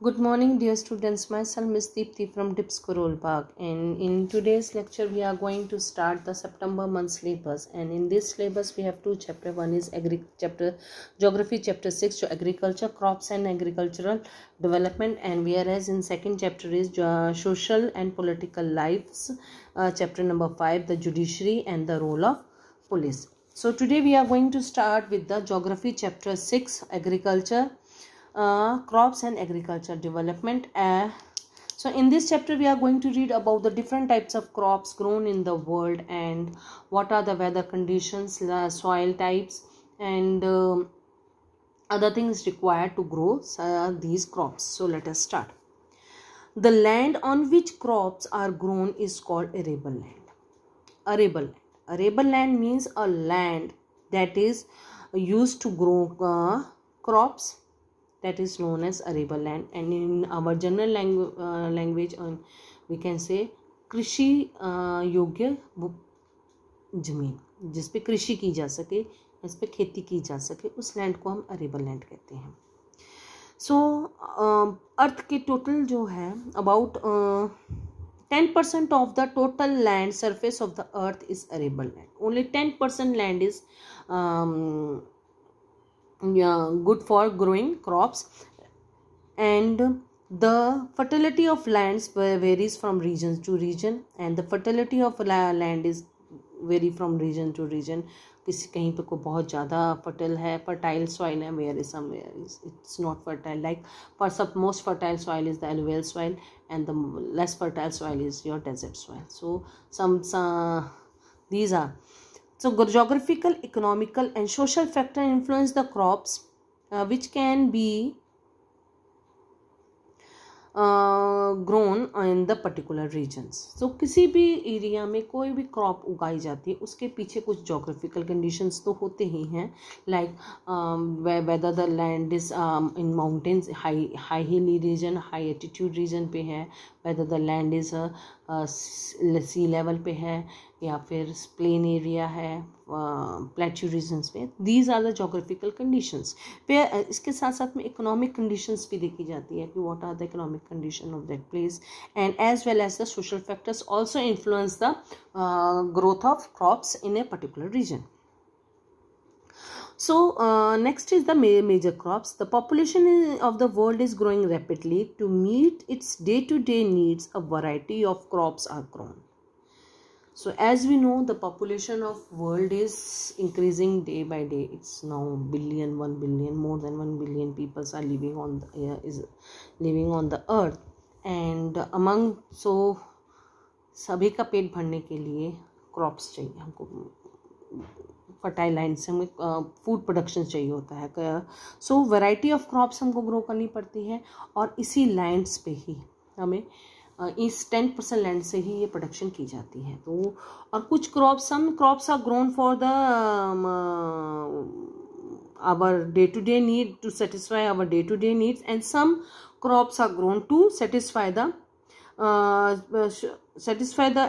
Good morning, dear students. Myself Miss Deepthi from DIPS Karol Bagh, and in today's lecture we are going to start the September month syllabus. And in this syllabus we have two chapters. One is Geography chapter 6, so agriculture, crops and agricultural development, and whereas in second chapter is Social and Political Lives, chapter number 5, the judiciary and the role of police. So today we are going to start with the Geography chapter 6, agriculture, crops and agriculture development. So in this chapter we are going to read about the different types of crops grown in the world and what are the weather conditions, soil types and other things required to grow these crops. So let us start. The land on which crops are grown is called arable land. Arable land means a land that is used to grow crops, that is known as arable land. And in our general language we can say कृषि योग्य जमीन, जिस पे कृषि की जा सके, इस पे खेती की जा सके, उस लैंड को हम अरेबल लैंड कहते हैं. सो अर्थ के टोटल जो है about 10% of the total land surface of the earth is arable land. Only 10% land is good for growing crops, and the fertility of lands varies from region to region, and the fertility of land is vary from region to region. किसी कहीं पे को बहुत ज़्यादा fertile soil है, where is somewhere it's not fertile. Like for some most fertile soil is the alluvial soil, and the less fertile soil is your desert soil. So these are. So geographical, economical and social factor influence the crops which can be grown in the particular regions. So किसी भी area में कोई भी crop उगाई जाती है उसके पीछे कुछ जोग्राफिकल कंडीशंस तो होते ही हैं. Like whether the land is in mountains, high hilly region, high altitude region पे है, whether the land is sea level पे है या फिर प्लेन एरिया है, प्लेट्यू रीजन्स पे. These are the geographical conditions. फिर इसके साथ साथ में इकोनॉमिक कंडीशंस भी देखी जाती है कि what are the economic condition of that place, and as well as the social factors also influence the growth of crops in a particular region. So next is the major crops. The population of the world is growing rapidly. To meet its day-to-day needs, a variety of crops are grown. So as we know, the population of world is increasing day by day. It's now 1 billion, more than 1 billion people are living on the earth. And among सभी का पेट भरने के लिए crops चाहिए हमको, fertile land से हमें food production चाहिए होता है. सो वैरायटी ऑफ क्रॉप्स हमको ग्रो करनी पड़ती है, और इसी लैंड्स पे ही हमें इस 10% लैंड से ही ये प्रोडक्शन की जाती है. तो और कुछ crops, some crops are grown for the our day to day need, to satisfy our day to day needs, and some crops are grown to satisfy the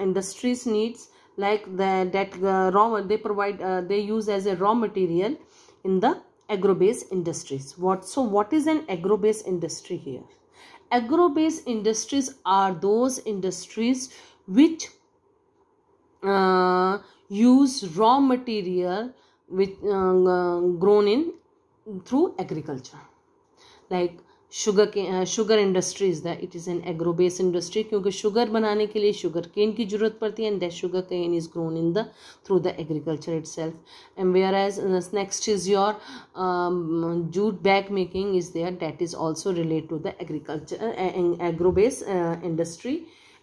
industry's needs, like they provide they use as a raw material in the agro-based industries. What is an agro-based industry here? Agro-based industries are those industries which use raw material which grown in through agriculture. Like sugar industry is that it is an agro-based industry, क्योंकि sugar बनाने के लिए sugar cane की जरूरत पड़ती है, and that sugar cane is grown in through the agriculture itself. And whereas next is your jute bag making is there, that is also related to the agriculture and agro-based industry.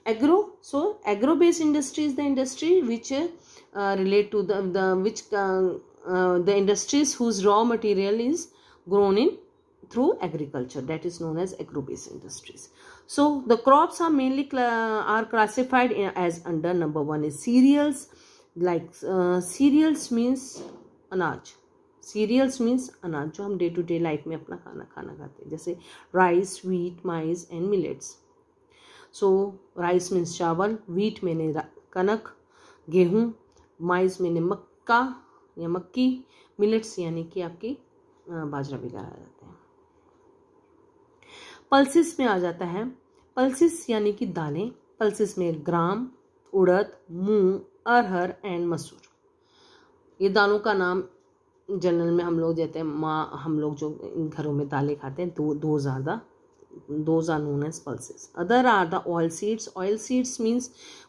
Agro-based industry is the industry which relate to the industries whose raw material is grown in through agriculture, that is known as agro-based industries. So the crops are mainly are classified as under number 1 is cereals. Like cereals means अनाज. Cereals means अनाज जो हम day to day life में अपना खाना खाते हैं, जैसे rice, wheat, mine's and millets. So rice means चावल, व्हीट मैंने कनक गेहूँ, माइज मैंने मक्का या मक्की, मिलेट्स यानी कि आपकी बाजरा वगैरह रहते हैं. पल्सिस में आ जाता है, पल्सिस यानी कि दालें। पल्सिस में ग्राम, उड़द, मूंग, अरहर एंड मसूर। ये दालों का नाम जनरल में हम लोग देते हैं, हम लोग जो घरों में दालें खाते हैं, those are known as pulses. Other are the oil seeds. Oil seeds means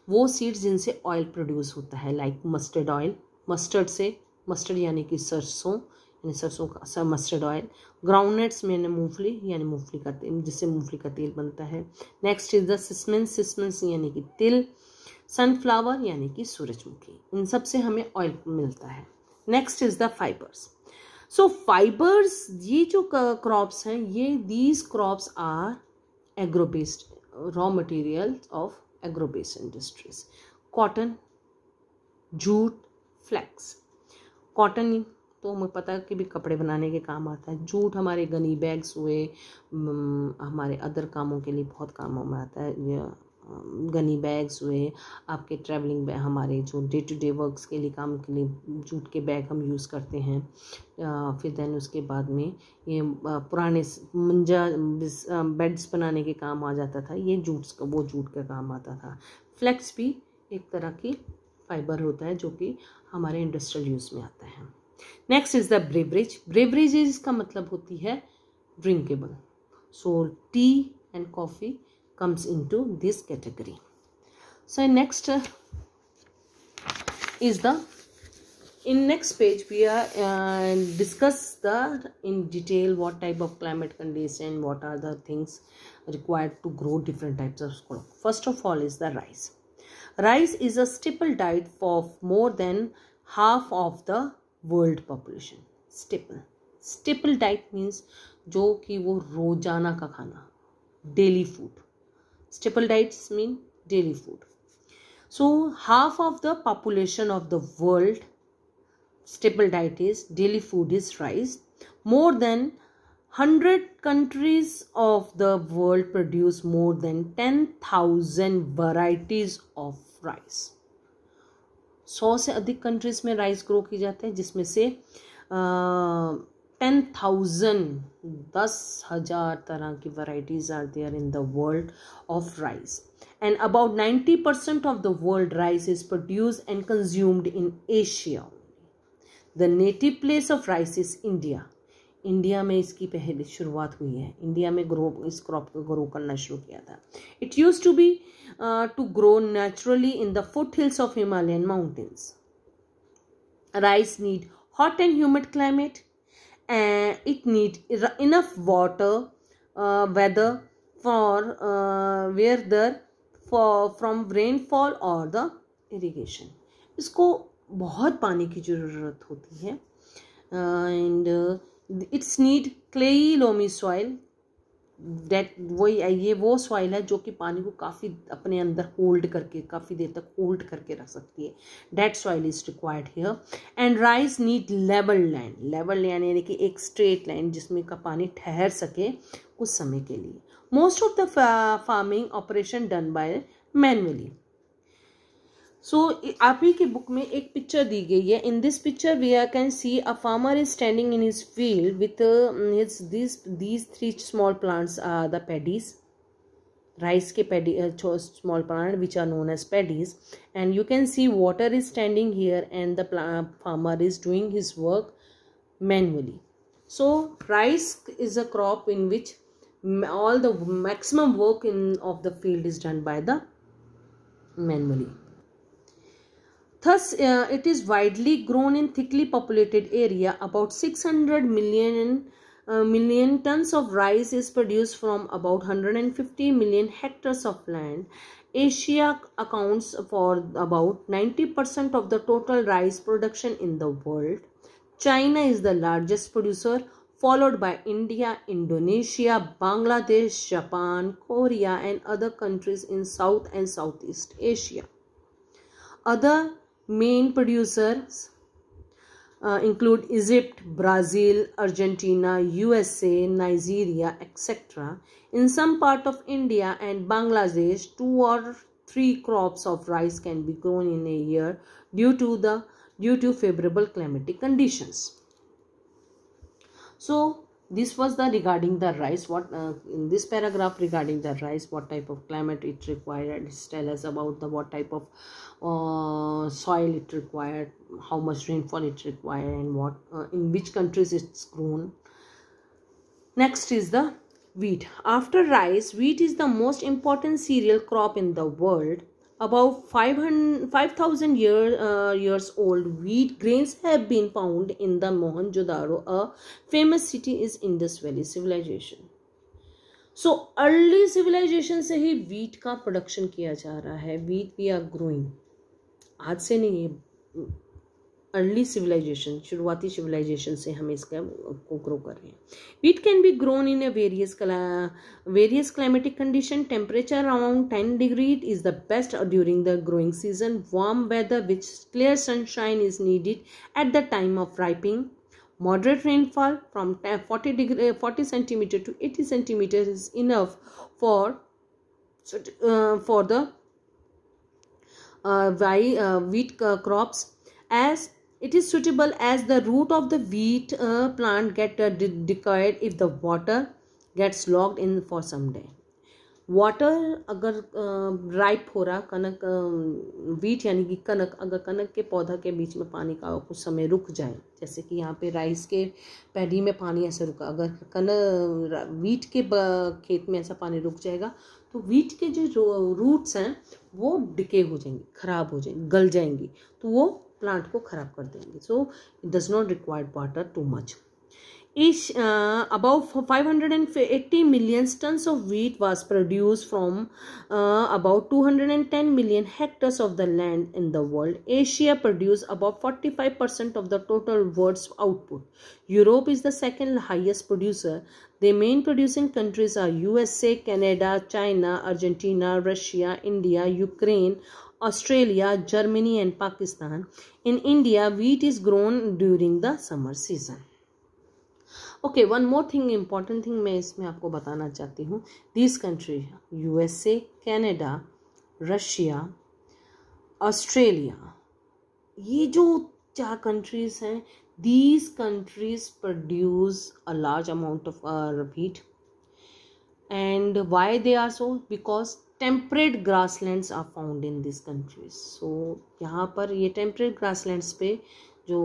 वो सीड्स जिनसे ऑयल प्रोड्यूस होता है, लाइक मस्टर्ड ऑयल, मस्टर्ड से, मस्टर्ड यानी कि सरसों, यानी सरसों का मस्टर्ड ऑयल। ग्राउंडनट्स में मूंगफली, यानी मूंगफली का तेल, जिससे मूंगफली का तेल बनता है। नेक्स्ट इज द सिसमेंस, सिसमेंस यानी कि तिल। सनफ्लावर यानी कि सूरजमुखी, इन सब से हमें ऑयल मिलता है। Next is the fibres. So fibres, ये जो क्रॉप्स हैं, ये these crops are agro based, raw material of agro based industries. Cotton, jute, flax. Cotton तो हमें पता है कि भी कपड़े बनाने के काम आता है। जूट हमारे गनी बैग्स हुए, हमारे अदर कामों के लिए बहुत कामों में आता है। गनी बैग्स हुए, आपके ट्रैवलिंग बैग, हमारे जो डे टू डे वर्क्स के लिए, काम के लिए जूट के बैग हम यूज़ करते हैं। फिर देन उसके बाद में ये पुराने मंजा बेड्स बनाने के काम आ जाता था, ये वो जूट का काम आता था। फ्लैक्स भी एक तरह की फाइबर होता है जो कि हमारे इंडस्ट्रियल यूज़ में आता है। Next is the beverage. Beverage इसका मतलब होती है drinkable. So T and coffee comes into this category. So next is the, in next page we are discuss the in detail what type of climate condition, what are the things required to grow different types of crop. First of all is the rice. Rice is a staple diet for more than half of the world population. Staple diet means जो कि वो रोजाना का खाना, daily food. Staple diets mean daily food. So half of the population of the world staple diet is, daily food is rice. More than 100 countries of the world produce more than 10,000 varieties of rice. 100 से अधिक countries में rice grow की जाते हैं, जिसमें से 10,000 तरह की varieties are there in the world of rice. And about 90% of the world rice is produced and consumed in Asia. The native place of rice is India. India में इसकी पहले शुरुआत हुई है, इंडिया में इस क्रॉप को ग्रो करना शुरू किया था। It used to be to grow naturally in the foothills of Himalayan mountains. Rice need hot and humid climate. It need enough water, weather for weather from rainfall or the irrigation. इसको बहुत पानी की ज़रूरत होती है। and it's need clayey loamy soil. ये वो soil है जो कि पानी को काफ़ी अपने अंदर होल्ड करके, काफ़ी देर तक होल्ड करके रख सकती है। That soil is required here. And rice need level land. Level यानी कि एक स्ट्रेट लाइन जिसमें का पानी ठहर सके कुछ समय के लिए। Most of the farming operation done by manually. So आप ही की बुक में एक पिक्चर दी गई है। In this picture we can see a farmer is standing in his field with these 3 small plants are the paddies. Rice के paddy small plant which are known as paddies, and you can see water is standing here and the farmer is doing his work manually. So rice is a crop in which all the maximum work of the field is done by the manually. Thus, it is widely grown in thickly populated area. About 600 million tons of rice is produced from about 150 million hectares of land. Asia accounts for about 90% of the total rice production in the world. China is the largest producer, followed by India, Indonesia, Bangladesh, Japan, Korea, and other countries in South and Southeast Asia. Other main producers include Egypt, Brazil, Argentina, USA, Nigeria, etc. In some part of India and Bangladesh, 2 or 3 crops of rice can be grown in a year due to favorable climatic conditions. So This was the regarding the rice. What in this paragraph regarding the rice, what type of climate it required, tell us about the what type of soil it required, how much rainfall it required, and what in which countries it's grown. Next is the wheat. After rice, wheat is the most important cereal crop in the world. About 5,000 years old wheat grains have been found in the Mohenjo-daro, a famous city is Indus Valley civilization. So early civilization से ही wheat का production किया जा रहा है. Wheat we are growing. आज से नहीं, early civilisation, शुरुआती सिविलाइजेशन से हम इसका को ग्रो कर रहे हैं. Wheat can be grown in various climatic condition. Temperature around 10 degree is the best during the growing season. Warm weather which clear sunshine is needed at the time of ripening. Moderate rainfall from 40 centimeter to 80 centimeters is enough for the wheat crops, as it is suitable as the root of the wheat plant get decayed if the water gets locked in for some day. Water अगर ripe हो रहा, कनक wheat यानी कि कनक, अगर कनक के पौधा के बीच में पानी का कुछ समय रुक जाए, जैसे कि यहाँ पे राइस के पैडी में पानी ऐसे रुका, अगर वीट के खेत में ऐसा पानी रुक जाएगा तो वीट के जो रूट्स हैं वो डिके हो जाएंगी, खराब हो जाएंगी, गल जाएंगी, तो वो प्लांट को खराब कर देंगे. So it does not require water too much. About 580 million tons of wheat was produced from about 210 million hectares of the land in the world. Asia produced about 45% of the total world's output. Europe is the second highest producer. The main producing countries are USA, Canada, China, Argentina, Russia, India, Ukraine, Australia, Germany and Pakistan. In India, wheat is grown during the summer season. Okay, one more thing, important thing मैं इसमें आपको बताना चाहती हूँ. These country USA, Canada, Russia, Australia, ये जो 4 countries हैं, these countries produce a large amount of wheat. And why they are so? Because temperate grasslands are found in this countries. So यहाँ पर ये टेम्परेट ग्रासलैंड्स पे जो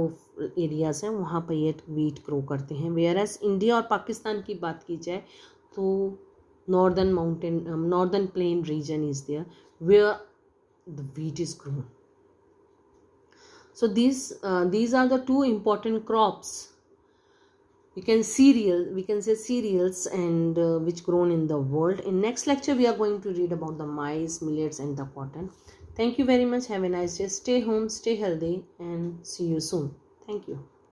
areas हैं वहाँ पर ये वीट ग्रो करते हैं. वेयर एज इंडिया और पाकिस्तान की बात की जाए तो northern plain region is there where the wheat is grown. So these are the 2 important crops. We can say cereals and which grown in the world. In next lecture we are going to read about the maize, millets and the cotton. Thank you very much. Have a nice day. Stay home, stay healthy and see you soon. Thank you.